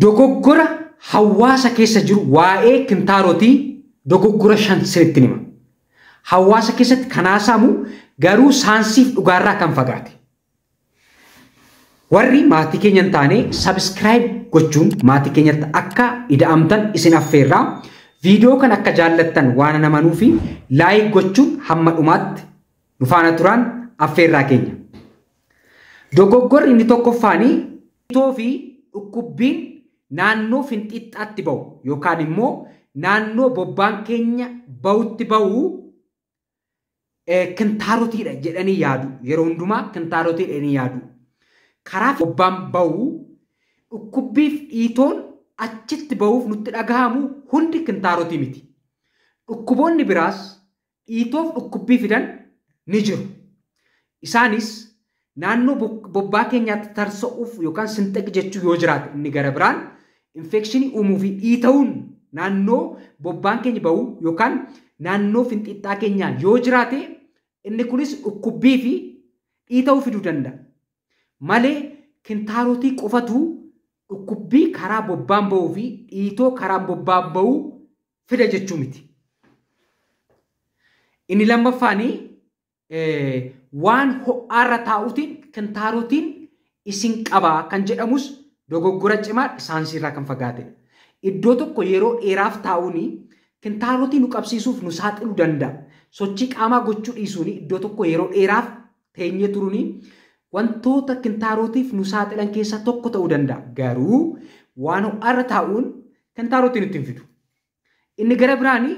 Dogoggora hawaasa keessa jiru waa'ee kintaarotii dogoggora shan sirriitti nima. Hawaasa keessatti kanaasamu garuu saansiif dhugaarraa kan fagaate. Warri maatii keenya hin taane subscribe gochuun maatii keenyatti akka ida'amtan isin affeerraa. Viidiyoo kan akka jaallattan waan namanuu fi laayik gochuun hamma dhumaatti nu faana turaan affeerraa keenya. Dogoggorri inni tokkoffaanii itoo fi dhukkubbiin naannoo finxixxaatti ba'u yookaan immoo naannoo bobbaan keenya ba'utti ba'u kintaarotiidha jedhanii yaadu. Yeroo hundumaa kintaarotiidha jedhanii yaadu. Karaa bobbaan ba'u dhukkubbiif dhiitoon achitti ba'uuf nutti dhagahamu hundi kintaarotii miti. Dhukkuboonni biraas dhiitoof dhukkubbii fidan ni jiru. Isaanis naannoo bobbaa keenyaatti tarsa'uuf yookaan sinxeq jechuu yoo jiraate inni gara biraan infekshinii uumuu fi dhiita'uun naannoo bobbaan keenya ba'u yookaan naannoo finxixxaa keenyaa yoo jiraate inni kunis dhukkubbii fi dhiita'uu fiduu danda'a. Malee kintaarotii qofatu dhukkubbii karaa bobbaan ba'uu fi dhiitoo karaa bobbaan ba'uu fida jechuu miti. Inni lammaffaanii waan ho'aarra taa'uutiin kintaarotiin isin qabaa kan jedhamus dogoggora cimaa saansiirraa kan fagaatedha. Iddoo tokko yeroo dheeraaf taa'uun kintaarotii nu qabsiisuuf nu saaxiluu danda'a. Sochii qaamaa gochuu dhiisuun iddoo tokko yeroo dheeraaf teenyee turuun wantoota kintaarotiif nu saaxilan keessaa tokko ta'uu danda'a. Garuu waan ho'aarra taa'uun kintaarotii nutti hin fidu. Inni gara biraanii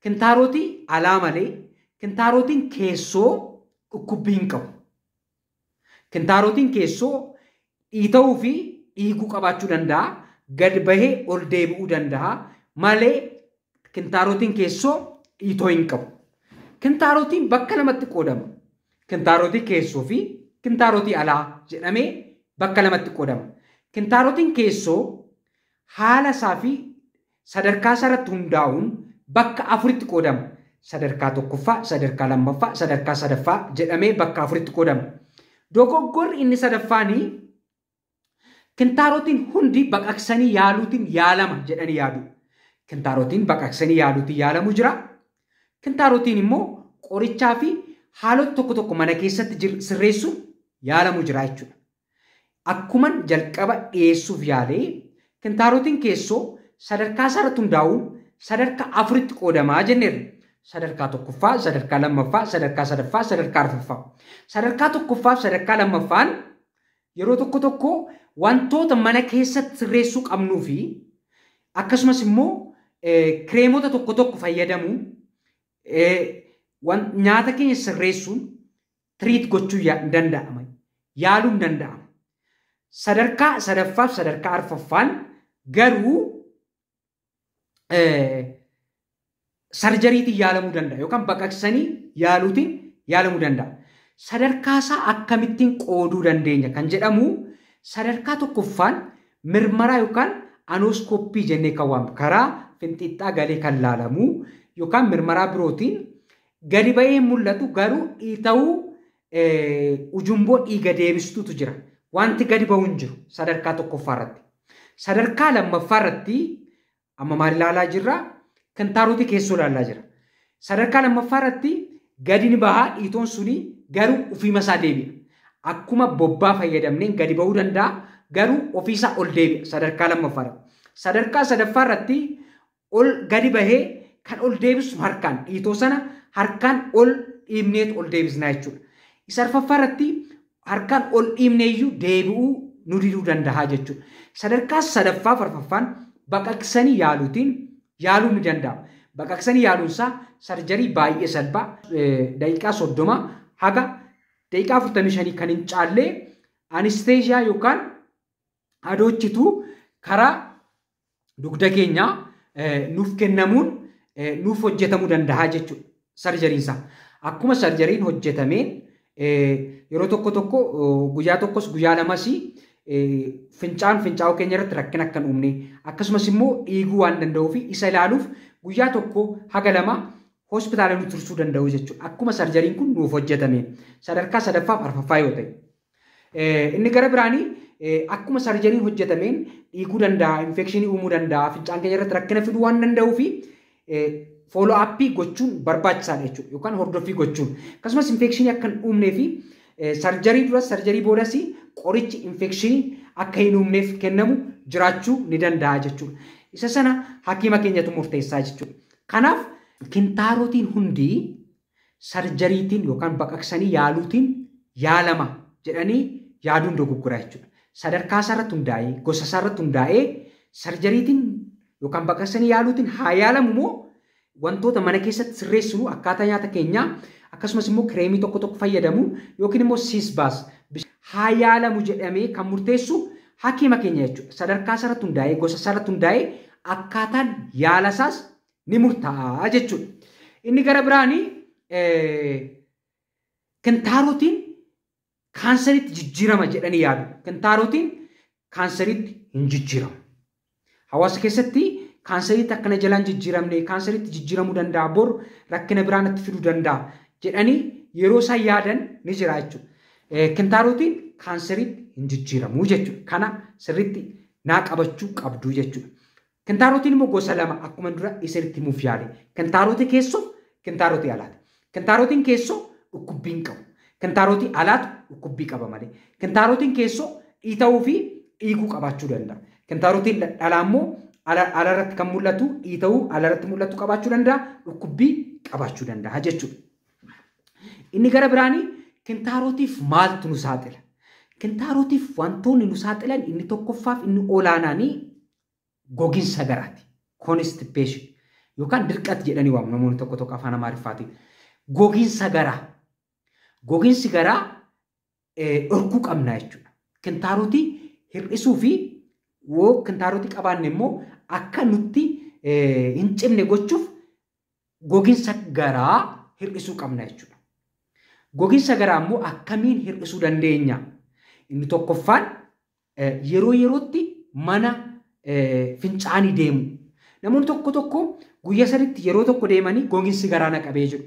kintaarotii alaa malee kintaarotiin keessoo dhukkubbii hin qabu. Kintaarotiin keessoo dhiita'uu fi dhiiguu qabaachuu danda'a. Gad bahee ol deebi'uu danda'a. Malee kintaarotiin keessoo dhiitoo hin qabu. Kintaarotiin bakka lamatti qoodama. Kintaarotii keessoo fi kintaarotii alaa jedhamee bakka lamatti qoodama. Kintaarotiin keessoo haala isaa fi sadarkaa isaarratti hundaa'uun bakka afuritti qoodama. Sadarkaa tokkoffaa, sadarkaa lammaffaa, sadarkaa sadaffaa jedhamee bakka afuritti qoodama. Dogoggorri inni sadaffaanii kintaarotiin hundi baqaqsanii yaaluutiin yaalama jedhanii yaadu. Kintaarotiin baqaqsanii yaaluutiin yaalamu jira. Kintaarotiin immoo qorichaa fi haalota tokko tokko mana keessatti sirreessuun yaalamu jira jechuudha. Akkuman jalqaba dhiyeessuuf yaalee kintaarotiin keessoo sadarkaa isaarratti hundaa'uun sadarkaa afuritti qoodamaa jenneerra. Sadarkaa tokkoffaa, sadarkaa lammaffaa, sadarkaa sadaffaa, sadarkaa arfaffaa. Sadarkaa tokkoffaa fi sadarkaa lammaffaan yeroo tokko tokko wantoota mana keessatti sirreessuu qabnuu fi akkasumas immoo kireemota tokko tokko fayyadamu nyaata keenya sirreessuun tiriit gochuu danda'ama. Yaaluun danda'ama. Sadarkaa sadaffaa fi sadarkaa arfaffaan garuu sarjariitiin yaalamuu danda'a yookaan baqaqsanii yaaluutiin yaalamuu danda'a. Sadarkaa isaa akkamittiin qooduu dandeenya kan jedhamu sadarkaa tokkoffaan mirmaraa yookaan anooskooppii jennee kan waamnu karaa finxixxaa galee kan laalamu yookaan mirmaraa birootiin gadi ba'ee mul'atu garuu dhiita'uu ujumboo dhiiga deebistuutu jira. Wanti gadi ba'u hin jiru sadarkaa tokkoffaa irratti. Sadarkaa lammaffaa irratti amma maal ilaalaa jirra? Kintaarotii keessoo ilaalaa jira. Sadarkaa lammaffaa irratti gadi ni bahaa dhiitoon suni garuu ofiima isaa deebi'a. Akkuma bobbaa fayyadamneen gadi ba'uu danda'a garuu ofiisaa ol deebi'a sadarkaa lammaffaa irratti. Sadarkaa sadaffaa irratti ol gadi bahee kan ol deebisu harkaan dhiitoo sana harkaan ol dhiibneet ol deebisnaa jechuudha. Isa arfaffaa irratti harkaan ol dhiibneeyyuu deebi'uu nu diduu danda'a jechuudha. Sadarkaa sadaffaa fi arfaffaan baqaqsanii yaaluutiin yaaluun ni danda'ama. Baqaqsanii yaaluunsaa sarjarii baay'ee salphaa daqiiqaa 30 haga daqiiqaa 45 kan hin caallee anisteeshiyaa yookaan adoochituu karaa dugda keenyaa nuuf kennamuun nuuf hojjetamuu danda'a jechuudha sarjariinsaa. Akkuma sarjariin hojjetameen yeroo tokko tokko guyyaa tokkos guyyaa lamas fincaa'uu keenya irratti rakkina akka hin uumne akkasumas immoo dhiiguu waan danda'uu fi isa ilaaluuf guyyaa tokko haga lama hospitaala nu tursuu danda'u jechuudha. Akkuma sarjariin kun nuuf hojjetameen sadarkaa sadaffaa fi arfaffaa yoo ta'e. Inni gara biraanii akkuma sarjariin hojjetameen dhiiguu danda'a, infekshinii uumuu danda'a, fincaan keenya irratti rakkina fiduu waan danda'uu fi follow up gochuun barbaachisaadha jechuudha yookaan hordoffii gochuun. Akkasumas infekshinii akka hin uumnee fi sarjarii duras sarjarii boodas qorichi infekshinii akka hin uumneef kennamu jiraachuu ni danda'a jechuudha. Isa sana hakiima keenyatu murteessaa jechuudha. Kanaaf kintaarotiin hundi sarjariitiin yookaan baqaqsanii yaaluutiin yaalama jedhanii yaaduun dogoggora jechuudha. Sadarkaa isaarratti hundaa'ee gosa isaarratti hundaa'ee sarjariitiin yookaan baqaqsanii yaaluutiin haa yaalamu moo wantoota mana keessatti sirreessinu akkaataa nyaata keenyaa akkasumas immoo kireemii tokko tokko fayyadamu yookiin immoo siisbaas haa yaalamu jedhamee kan murteessu hakiima keenya jechuudha. Sadarkaa isaarratti hundaa'ee gosa isaarratti hundaa'ee akkaataan yaala isaas ni murtaa'a jechuudha. Inni gara biraanii kintaarotiin kaanseriitti jijjiirama jedhanii yaadu. Kintaarotiin kaanseriitti hin jijjiiramu. Hawaasa keessatti kaanseriitti akkana jalaan jijjiiramne kaanseriitti jijjiiramuu danda'a bor rakkina biraanatti fiduu danda'a jedhanii yeroo isaan yaadan ni jira jechuudha. Kintaarotiin kaanseriitti hin jijjiiramu jechuudha. Kana sirriitti naa qabachuu qabdu jechuudha. Kintaarotiin immoo gosa lama akkuma dura isinitti himuuf yaale. Kintaarotii keessoo kintaarotii alaati. Kintaarotiin keessoo dhukkubbiin qabu. Kintaarotii alaatu dhukkubbii qaba malee. Kintaarotiin keessoo dhiita'uu fi dhiiguu qabaachuu danda'a. Kintaarotiin dhalaa immoo alarratti kan mul'atu dhiita'uu alarratti mul'atu qabaachuu danda'a. Dhukkubbii qabaachuu danda'a jechuudha. Inni gara biraanii kintaarotiif maaltu nu saaxila? Kintaarotiif wantoonni nu saaxilan inni tokkoffaaf inni olaanaanii gogiinsa garaati. Constipation yookaan dirqati jedhanii waamu namoonni tokko tokko afaan Amaariffaatiin. Gogiinsa garaa. Gogiinsi garaa dhorkuu qabna jechuudha. Kintaarotii hir'isuu fi woo kintaarotii qabaanne immoo akka nutti hin cimne gochuuf gogiinsa garaa hir'isuu qabna jechuudha. Gogiinsa garaa immoo akkamiin hir'isuu dandeenya? Inni tokkoffaan yeroo yerootti mana fincaanii deemu. Namoonni tokko tokko guyyaa sadiitti yeroo tokko deemanii gogiinsi garaa na qabee jiru.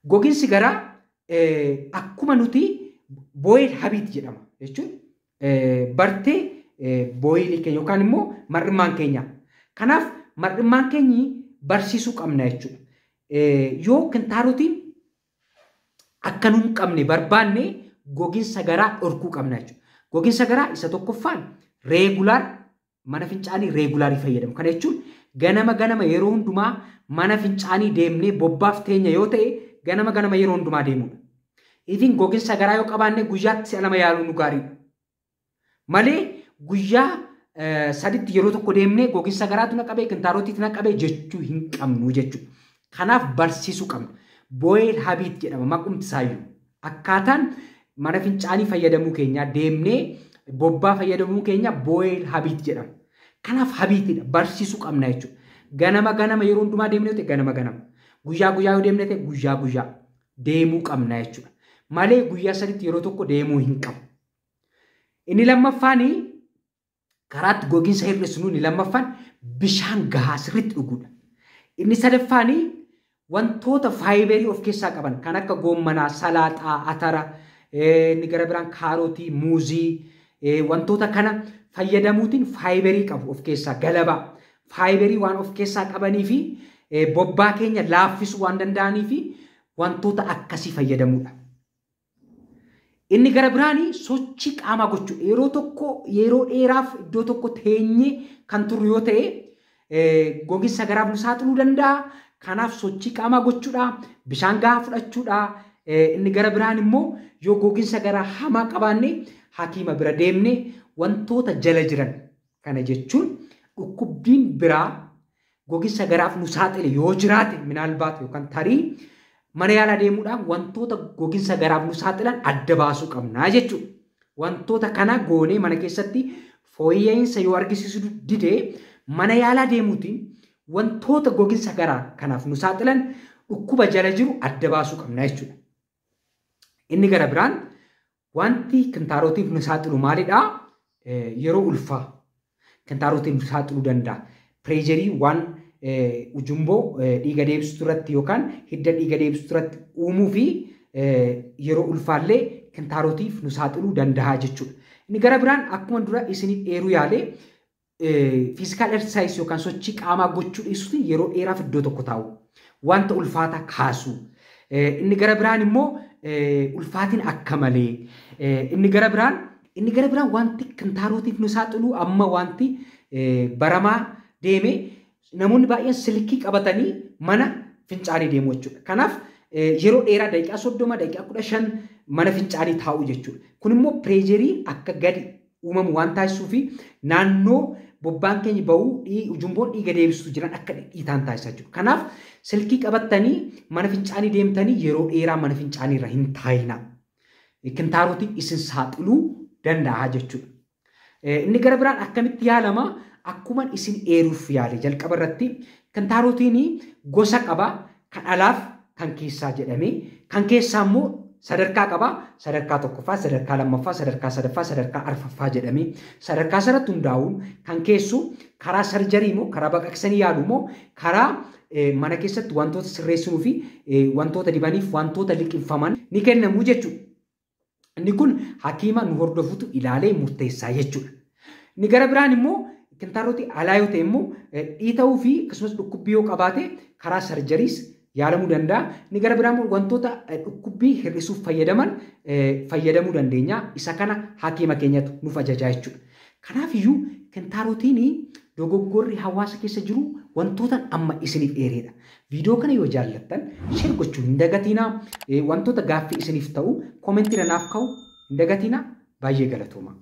Gogiinsi garaa akkuma nuti boiled habit jedhama jechuun bartee boilii keenya yookaan immoo mar'immaan keenya. Kanaaf mar'immaan keenyi barsiisuu qabna jechuudha. Yoo kintaarotiin akka nu hin qabne barbaanne gogiinsa garaa dhorkuu qabna jechuudha. Gogiinsa garaa isa tokkoffaan reegulaar mana fincaanii reegulaarii fayyadamu. Kana jechuun ganama yeroo hundumaa mana fincaanii deemnee bobbaaf teenya yoo ta'e ganama yeroo hundumaa deemudha. Ifin gogiinsa garaa yoo qabaanne guyyaatti si'a lama yaaluun nu gaariidha. Malee guyyaa sadiitti yeroo tokko deemnee gogiinsa garaatu na qabee kintaarotiitu na qabee jechuu hin qabnu jechuudha. Kanaaf barsiisuu qabna. Boiled habit jedhama maqumti isaayyuu. Akkaataan mana fincaanii fayyadamuu keenya deemnee bobbaa fayyadamuu keenya boiled habit jedhama. Kanaaf habitidha barsiisuu qabna jechuudha. Ganama yeroo hundumaa deemnee ta'e ganama. Guyyaa yoo deemnee ta'e guyyaa deemuu qabna jechuudha. Malee guyyaa sadiitti yeroo tokko deemuu hin qabu. Inni lammaffaanii karaatti gogiinsa hir'isnu inni lammaffaan bishaan gahaa sirriitti dhuguudha. Inni sadaffaanii wantoota faayibarii of keessaa qaban kan akka goommanaa, salaaxaa, atara, inni gara biraan kaarotii, muuzii wantoota kana fayyadamuutiin faayibarii qabu of keessaa galabaa. Faayibarii waan of keessaa qabanii fi bobbaa keenya laaffisuu waan danda'anii fi wantoota akkasii fayyadamuudha. Inni gara biraanii sochii qaamaa gochuu yeroo dheeraaf iddoo tokko teenyee kan turru yoo ta'e gogiinsa garaaf nu saaxiluu danda'a. Kanaaf sochii qaamaa gochuudha, bishaan gahaa fudhachuudha. Inni gara biraan immoo yoo gogiinsa garaa hamaa qabaanne hakiima bira deemne wantoota jala jiran kana jechuun dhukkubbiin biraa gogiinsa garaaf nu saaxile yoo jiraate minaalbaat yookaan tarii mana yaalaa deemuudhaan wantoota gogiinsa garaaf nu saaxilan adda baasuu qabna jechuudha. Wantoota kana goonee mana keessatti fooyya'insa yoo argisiisu didee mana yaalaa deemuutiin wantoota gogiinsa garaa kanaaf nu saaxilan dhukkuba jala jiru adda baasuu qabna jechuudha. Inni gara biraan wanti kintaarotiif nu saaxilu maalidhaa? Yeroo ulfaa kintaarotiif nu saaxiluu danda'a. Pireejerii waan ujumboo dhiiga deebistuu irratti yookaan hidda dhiiga deebistuu irratti uumuu fi yeroo ulfaallee kintaarotiif nu saaxiluu danda'a jechuudha. Inni gara biraan akkuma dura isiniif eeruu yaalee physical exercise yookaan sochii qaamaa gochuu dhiisuutiin yeroo dheeraaf iddoo tokko taa'u. Wanta ulfaataa kaasu. Inni gara biraan immoo ulfaatiin akka malee. Inni gara biraan wanti kintaarotiif nu saaxilu amma wanti baramaa deeme namoonni baay'een silkii qabatanii mana fincaanii deemu jechuudha. Kanaaf yeroo dheeraa daqiiqaa 30 daqiiqaa 15 mana fincaanii taa'u jechuudha. Kun immoo pireejerii akka gadi uumamu waan taasisuu fi naannoo bobbaan keenya bahuu ujumboon dhiiga deebisuu jiran akka dhiitaan taasisaa jiru. Kanaaf silkii qabattanii mana fincaanii deemtanii yeroo dheeraa mana fincaanii irra hin taa'ina. Kintaarotiin isin saaxiluu danda'a jechuudha. Inni gara biraan akkamitti yaalama akkuma isin eeruuf yaale jalqaba irratti kintaarotiin gosa qaba kan alaaf kan keessaa jedhamee kan keessaa immoo sadarkaa qaba sadarkaa tokkoffaa sadarkaa lammaffaa sadarkaa sadaffaa sadarkaa arfaffaa jedhamee sadarkaa sanatti hundaa'uun kan keessu karaa sarjarii moo karaa baqaqsanii yaalu moo karaa mana keessatti wantoota sirreessinuu fi wantoota dibaniif wantoota liqinfaman ni kennamu jechuudha. Inni kun hakiima nu hordofutu ilaalee murteessaa jechuudha. Inni gara biraan immoo kintaaroti alaa yoo ta'e immoo dhiita'uu fi akkasumas dhukkubbii yoo qabaate karaa sarjariis yaalamuu danda'a. Inni gara biraan wantoota dhukkubbii hir'isuuf fayyadamuu dandeenya. Isa kana hakiima keenyatu nuuf ajajaa jechuudha. Kanaaf iyyuu kintaarotiin dogoggorri hawaasa keessa jiru wantoota amma isiniif eeredha. Viidiyoo kana yoo jaallattan sheer gochuu hin dagatinaa. Wantoota gaaffii isiniif ta'u koomentii naaf ka'u hin dagatinaa. Baay'ee galatooma.